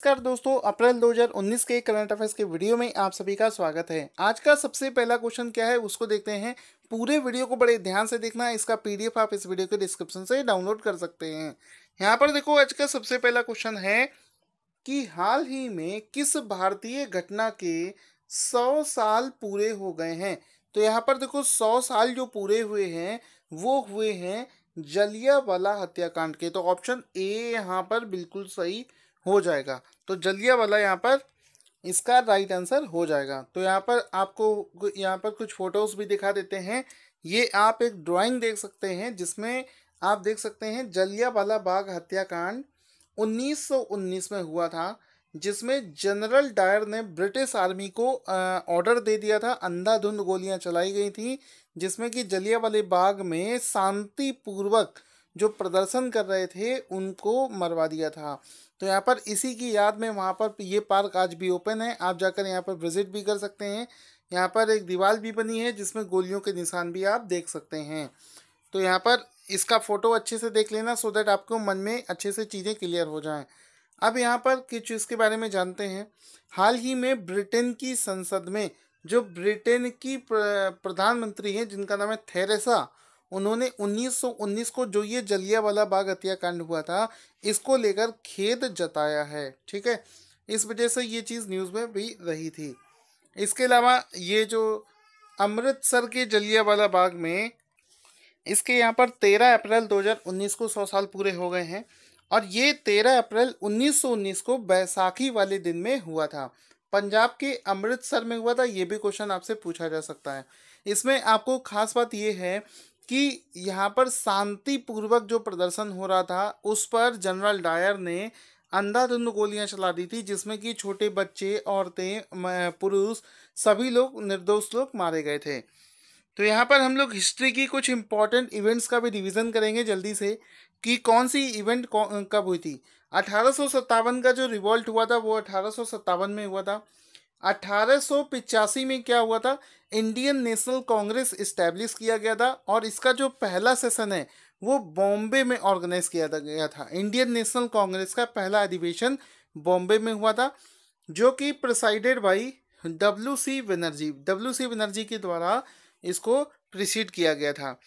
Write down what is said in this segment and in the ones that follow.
नमस्कार दोस्तों, अप्रैल 2019 के करंट अफेयर्स के वीडियो में आप सभी का स्वागत है। आज का सबसे पहला क्वेश्चन क्या है उसको देखते हैं। पूरे वीडियो को बड़े ध्यान से देखना है। इसका पीडीएफ आप इस वीडियो के डिस्क्रिप्शन से डाउनलोड कर सकते हैं। यहाँ पर देखो, आज का सबसे पहला क्वेश्चन है कि हाल ही में किस भारतीय घटना के 100 साल पूरे हो गए हैं। तो यहाँ पर देखो, 100 साल जो पूरे हुए हैं वो हुए हैं जलियांवाला हत्याकांड के। तो ऑप्शन ए यहाँ पर बिल्कुल सही हो जाएगा। तो जलियांवाला यहाँ पर इसका राइट आंसर हो जाएगा। तो यहाँ पर आपको यहाँ पर कुछ फोटोज भी दिखा देते हैं। ये आप एक ड्राइंग देख सकते हैं जिसमें आप देख सकते हैं जलियांवाला बाग हत्याकांड 1919 में हुआ था, जिसमें जनरल डायर ने ब्रिटिश आर्मी को ऑर्डर दे दिया था। अंधाधुंध गोलियां चलाई गई थी जिसमें कि जलियांवाले बाग में शांतिपूर्वक जो प्रदर्शन कर रहे थे उनको मरवा दिया था। तो यहाँ पर इसी की याद में वहाँ पर ये पार्क आज भी ओपन है। आप जाकर यहाँ पर विजिट भी कर सकते हैं। यहाँ पर एक दीवार भी बनी है जिसमें गोलियों के निशान भी आप देख सकते हैं। तो यहाँ पर इसका फोटो अच्छे से देख लेना सो दैट आपको मन में अच्छे से चीज़ें क्लियर हो जाएं। अब यहाँ पर कुछ इसके बारे में जानते हैं। हाल ही में ब्रिटेन की संसद में जो ब्रिटेन की प्रधानमंत्री हैं जिनका नाम है थेरेसा, उन्होंने 1919 को जो ये जलियांवाला बाग हत्याकांड हुआ था इसको लेकर खेद जताया है। ठीक है, इस वजह से ये चीज़ न्यूज़ में भी रही थी। इसके अलावा ये जो अमृतसर के जलियांवाला बाग में इसके यहाँ पर 13 अप्रैल 2019 को 100 साल पूरे हो गए हैं और ये 13 अप्रैल 1919 को बैसाखी वाले दिन में हुआ था। पंजाब के अमृतसर में हुआ था। ये भी क्वेश्चन आपसे पूछा जा सकता है। इसमें आपको खास बात ये है कि यहाँ पर शांतिपूर्वक जो प्रदर्शन हो रहा था उस पर जनरल डायर ने अंधाधुंध गोलियां चला दी थी, जिसमें कि छोटे बच्चे, औरतें, पुरुष, सभी लोग, निर्दोष लोग मारे गए थे। तो यहाँ पर हम लोग हिस्ट्री की कुछ इंपॉर्टेंट इवेंट्स का भी रिवीजन करेंगे जल्दी से कि कौन सी इवेंट कब हुई थी। 1857 का जो रिवॉल्ट हुआ था वो 1857 में हुआ था। 1885 में क्या हुआ था, इंडियन नेशनल कांग्रेस इस्टेब्लिश किया गया था और इसका जो पहला सेशन है वो बॉम्बे में ऑर्गेनाइज किया गया था। इंडियन नेशनल कांग्रेस का पहला अधिवेशन बॉम्बे में हुआ था जो कि presided by W C Banerjee के द्वारा इसको प्रिसीड किया गया था।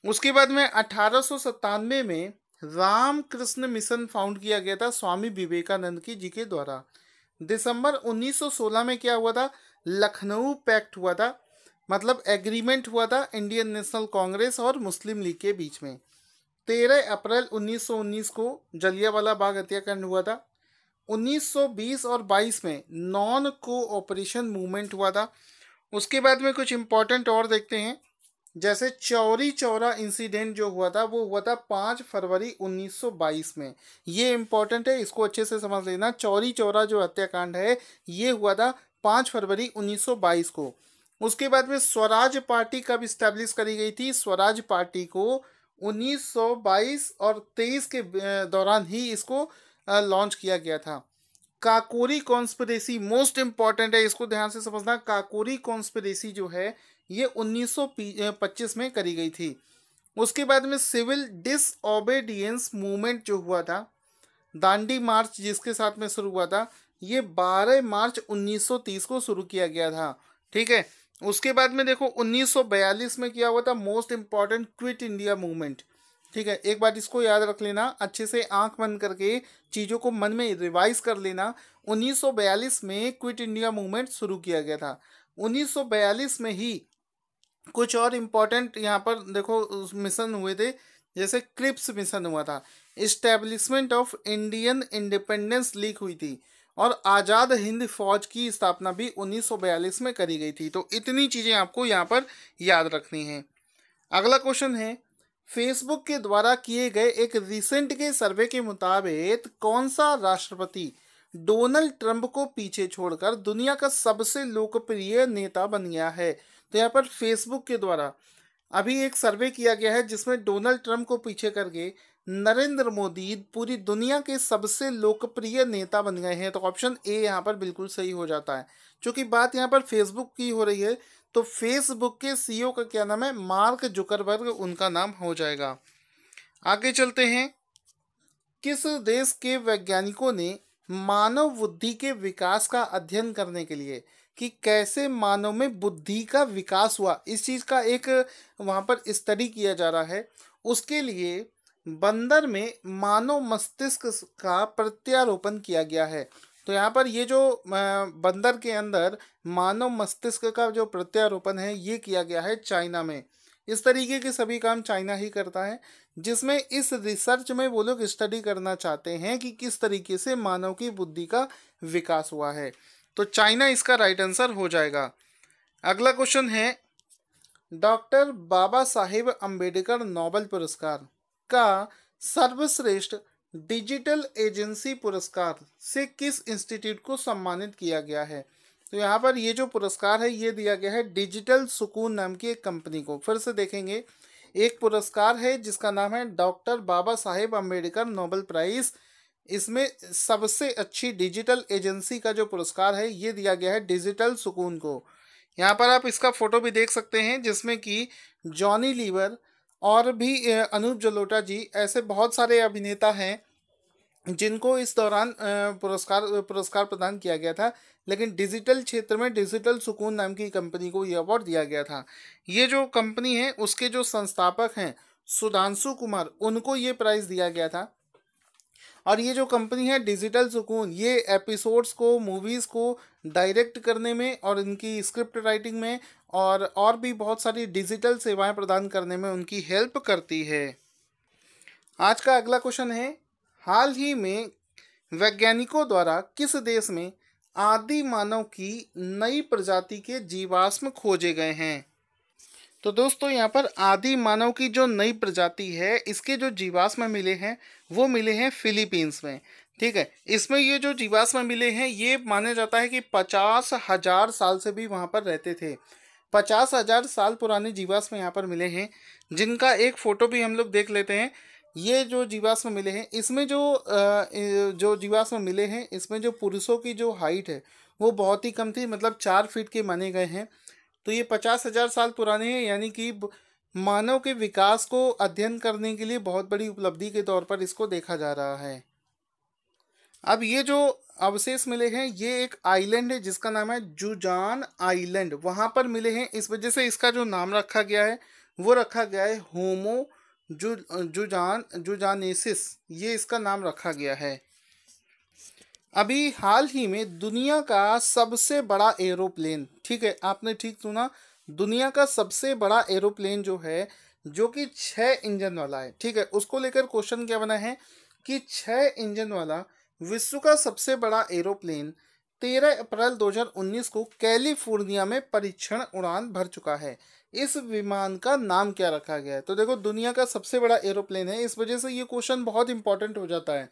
उसके बाद में 1897 में रामकृष्ण मिशन फाउंड किया गया था स्वामी विवेकानंद जी के द्वारा। दिसंबर 1916 में क्या हुआ था, लखनऊ पैक्ट हुआ था, मतलब एग्रीमेंट हुआ था इंडियन नेशनल कांग्रेस और मुस्लिम लीग के बीच में। 13 अप्रैल 1919 को जलियांवाला बाग हत्याकांड हुआ था। 1920 और 22 में नॉन कोऑपरेशन मूवमेंट हुआ था। उसके बाद में कुछ इंपॉर्टेंट और देखते हैं, जैसे चौरी चौरा इंसिडेंट जो हुआ था वो हुआ था 5 फरवरी 1922 में। ये इंपॉर्टेंट है, इसको अच्छे से समझ लेना। चौरी चौरा जो हत्याकांड है ये हुआ था 5 फरवरी 1922 को। उसके बाद में स्वराज पार्टी कब इस्टेब्लिश करी गई थी, स्वराज पार्टी को 1922 और 23 के दौरान ही इसको लॉन्च किया गया था। काकोरी कॉन्स्पिरेसी मोस्ट इंपॉर्टेंट है, इसको ध्यान से समझना। काकोरी कॉन्स्पिरेसी जो है ये 1925 में करी गई थी। उसके बाद में सिविल डिसओबेडियंस मूवमेंट जो हुआ था, दांडी मार्च जिसके साथ में शुरू हुआ था, ये 12 मार्च 1930 को शुरू किया गया था। ठीक है, उसके बाद में देखो 1942 में क्या हुआ था, most important quit India movement. ठीक है, एक बार इसको याद रख लेना, अच्छे से आंख बंद करके चीज़ों को मन में रिवाइज कर लेना। 1942 में क्विट इंडिया मूवमेंट शुरू किया गया था। 1942 में ही कुछ और इम्पोर्टेंट यहाँ पर देखो मिशन हुए थे, जैसे क्रिप्स मिशन हुआ था, establishment of Indian independence league हुई थी और आज़ाद हिंद फौज की स्थापना भी 1942 में करी गई थी। तो इतनी चीज़ें आपको यहाँ पर याद रखनी है। अगला क्वेश्चन है, फेसबुक के द्वारा किए गए एक रिसेंट के सर्वे के मुताबिक कौन सा राष्ट्रपति डोनाल्ड ट्रंप को पीछे छोड़कर दुनिया का सबसे लोकप्रिय नेता बन गया है। तो यहाँ पर फेसबुक के द्वारा अभी एक सर्वे किया गया है जिसमें डोनाल्ड ट्रंप को पीछे करके नरेंद्र मोदी पूरी दुनिया के सबसे लोकप्रिय नेता बन गए हैं। तो ऑप्शन ए यहाँ पर बिल्कुल सही हो जाता है। क्योंकि बात यहाँ पर फेसबुक की हो रही है तो फेसबुक के सीईओ का क्या नाम है, मार्क जुकरबर्ग उनका नाम हो जाएगा। आगे चलते हैं, किस देश के वैज्ञानिकों ने मानव बुद्धि के विकास का अध्ययन करने के लिए कि कैसे मानव में बुद्धि का विकास हुआ, इस चीज का एक वहां पर स्टडी किया जा रहा है। उसके लिए बंदर में मानव मस्तिष्क का प्रत्यारोपण किया गया है। तो यहाँ पर ये जो बंदर के अंदर मानव मस्तिष्क का जो प्रत्यारोपण है ये किया गया है चाइना में। इस तरीके के सभी काम चाइना ही करता है, जिसमें इस रिसर्च में वो लोग स्टडी करना चाहते हैं कि किस तरीके से मानव की बुद्धि का विकास हुआ है। तो चाइना इसका राइट आंसर हो जाएगा। अगला क्वेश्चन है, डॉक्टर बाबा साहेब अम्बेडकर नोबेल पुरस्कार का सर्वश्रेष्ठ डिजिटल एजेंसी पुरस्कार से किस इंस्टीट्यूट को सम्मानित किया गया है? तो यहाँ पर ये जो पुरस्कार है ये दिया गया है डिजिटल सुकून नाम की एक कंपनी को। फिर से देखेंगे, एक पुरस्कार है जिसका नाम है doctor Baba Saheb Ambedkar Nobel prize. इसमें सबसे अच्छी डिजिटल एजेंसी का जो पुरस्कार है ये दिया गया है डिजिटल सुकून को। यहाँ पर आप इसका फोटो भी देख सकते हैं, जिसमें कि जॉनी लीवर और भी अनूप जलोटा जी, ऐसे बहुत सारे अभिनेता हैं जिनको इस दौरान पुरस्कार प्रदान किया गया था। लेकिन डिजिटल क्षेत्र में डिजिटल सुकून नाम की कंपनी को ये अवार्ड दिया गया था। ये जो कंपनी है उसके जो संस्थापक हैं सुधांशु कुमार, उनको ये प्राइज दिया गया था। और ये जो कंपनी है डिजिटल सुकून, ये एपिसोड्स को, मूवीज़ को डायरेक्ट करने में और इनकी स्क्रिप्ट राइटिंग में और भी बहुत सारी डिजिटल सेवाएं प्रदान करने में उनकी हेल्प करती है। आज का अगला क्वेश्चन है, हाल ही में वैज्ञानिकों द्वारा किस देश में आदि मानव की नई प्रजाति के जीवाश्म खोजे गए हैं? तो दोस्तों यहाँ पर आदि मानव की जो नई प्रजाति है इसके जो जीवाश्म मिले हैं वो मिले हैं फिलीपींस में। ठीक है, इसमें ये जो जीवाश्म मिले हैं ये माना जाता है कि 50,000 साल से भी वहाँ पर रहते थे। 50,000 साल पुराने जीवाश्म यहाँ पर मिले हैं, जिनका एक फोटो भी हम लोग देख लेते हैं। ये जो जीवाश्म मिले हैं इसमें जो जीवाश्म मिले हैं इसमें जो पुरुषों की जो हाइट है वो बहुत ही कम थी, मतलब 4 फीट के माने गए हैं। तो ये 50,000 साल पुराने हैं, यानी कि मानव के विकास को अध्ययन करने के लिए बहुत बड़ी उपलब्धि के तौर पर इसको देखा जा रहा है। अब ये जो अवशेष मिले हैं ये एक आइलैंड है जिसका नाम है जुजान आइलैंड, वहाँ पर मिले हैं। इस वजह से इसका जो नाम रखा गया है वो रखा गया है होमो जुजानेसिस, ये इसका नाम रखा गया है। अभी हाल ही में दुनिया का सबसे बड़ा एरोप्लेन, ठीक है आपने ठीक सुना, दुनिया का सबसे बड़ा एरोप्लेन जो है जो कि 6 इंजन वाला है, ठीक है, उसको लेकर क्वेश्चन क्या बना है कि 6 इंजन वाला विश्व का सबसे बड़ा एरोप्लेन 13 अप्रैल 2019 को कैलिफोर्निया में परीक्षण उड़ान भर चुका है। इस विमान का नाम क्या रखा गया है? तो देखो दुनिया का सबसे बड़ा एरोप्लेन है, इस वजह से ये क्वेश्चन बहुत इंपॉर्टेंट हो जाता है।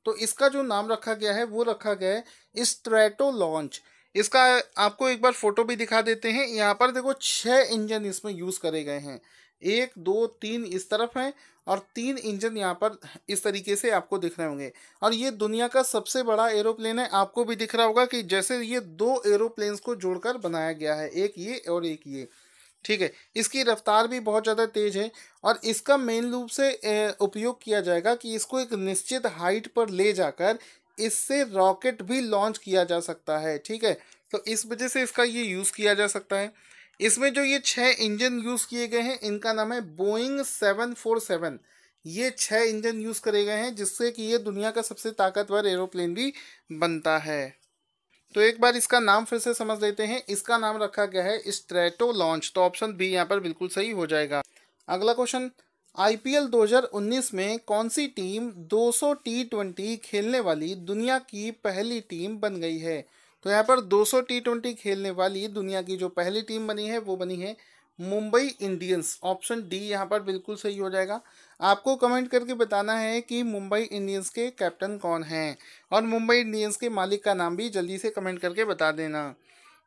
तो इसका जो नाम रखा गया है वो रखा गया है स्ट्रैटो लॉन्च। इसका आपको एक बार फोटो भी दिखा देते हैं। यहाँ पर देखो 6 इंजन इसमें यूज करे गए हैं, 1 2 3 इस तरफ हैं और 3 इंजन यहाँ पर इस तरीके से आपको दिख रहे होंगे। और ये दुनिया का सबसे बड़ा एरोप्लेन है। आपको भी दिख रहा होगा कि जैसे ये 2 एरोप्लेन्स को जोड़कर बनाया गया है, एक ये और एक ये, ठीक है। इसकी रफ्तार भी बहुत ज़्यादा तेज़ है और इसका मेन रूप से उपयोग किया जाएगा कि इसको एक निश्चित हाइट पर ले जाकर इससे रॉकेट भी लॉन्च किया जा सकता है, ठीक है। तो इस वजह से इसका ये यूज़ किया जा सकता है। इसमें जो ये 6 इंजन यूज़ किए गए हैं इनका नाम है बोइंग 747। ये 6 इंजन यूज़ करे गए हैं जिससे कि ये दुनिया का सबसे ताकतवर एरोप्लेन भी बनता है। तो एक बार इसका नाम फिर से समझ लेते हैं। इसका नाम रखा गया है स्ट्रैटो लॉन्च। तो ऑप्शन बी यहाँ पर बिल्कुल सही हो जाएगा। अगला क्वेश्चन, आईपीएल 2019 में कौन सी टीम 200 T20 खेलने वाली दुनिया की पहली टीम बन गई है? तो यहाँ पर 200 T20 खेलने वाली दुनिया की जो पहली टीम बनी है वो बनी है मुंबई इंडियंस। ऑप्शन डी यहाँ पर बिल्कुल सही हो जाएगा। आपको कमेंट करके बताना है कि मुंबई इंडियंस के कैप्टन कौन हैं और मुंबई इंडियंस के मालिक का नाम भी जल्दी से कमेंट करके बता देना।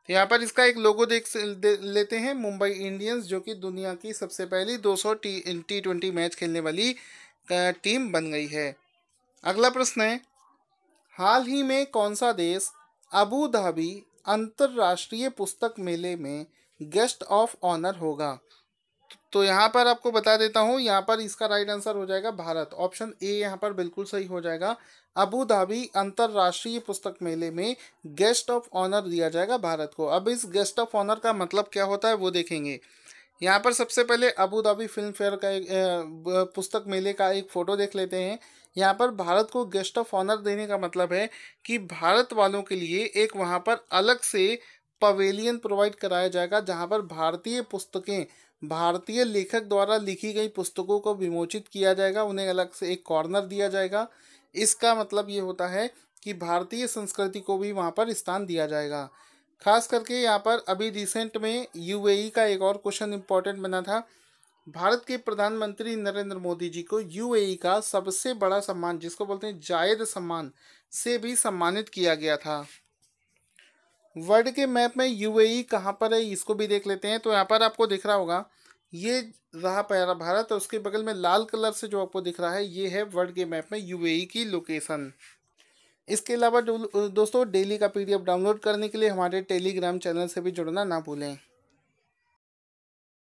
यहाँ पर इसका एक लोगो लेते हैं, मुंबई इंडियंस, जो कि दुनिया की सबसे पहली 200 T20 मैच खेलने वाली टीम बन गई है। अगला प्रश्न है, हाल ही में कौन सा देश अबू धाबी अंतर्राष्ट्रीय पुस्तक मेले में गेस्ट ऑफ ऑनर होगा? तो यहाँ पर आपको बता देता हूँ, यहाँ पर इसका राइट आंसर हो जाएगा भारत। ऑप्शन ए यहाँ पर बिल्कुल सही हो जाएगा। अबू धाबी अंतरराष्ट्रीय पुस्तक मेले में गेस्ट ऑफ ऑनर दिया जाएगा भारत को। अब इस गेस्ट ऑफ ऑनर का मतलब क्या होता है वो देखेंगे। यहाँ पर सबसे पहले अबू धाबी फिल्म फेयर का एक पुस्तक मेले का एक फ़ोटो देख लेते हैं। यहाँ पर भारत को गेस्ट ऑफ ऑनर देने का मतलब है कि भारत वालों के लिए एक वहाँ पर अलग से पवेलियन प्रोवाइड कराया जाएगा, जहाँ पर भारतीय पुस्तकें, भारतीय लेखक द्वारा लिखी गई पुस्तकों को विमोचित किया जाएगा, उन्हें अलग से एक कॉर्नर दिया जाएगा। इसका मतलब ये होता है कि भारतीय संस्कृति को भी वहाँ पर स्थान दिया जाएगा। खास करके यहाँ पर अभी रिसेंट में यूएई का एक और क्वेश्चन इंपॉर्टेंट बना था। भारत के प्रधानमंत्री नरेंद्र मोदी जी को यूएई का सबसे बड़ा सम्मान, जिसको बोलते हैं जायद सम्मान, से भी सम्मानित किया गया था। वर्ल्ड के मैप में यूएई कहाँ पर है इसको भी देख लेते हैं। तो यहाँ पर आपको दिख रहा होगा, ये रहा पहला भारत और उसके बगल में लाल कलर से जो आपको दिख रहा है ये है वर्ल्ड के मैप में यूएई की लोकेशन। इसके अलावा दोस्तों डेली का पीडीएफ डाउनलोड करने के लिए हमारे टेलीग्राम चैनल से भी जुड़ना ना भूलें।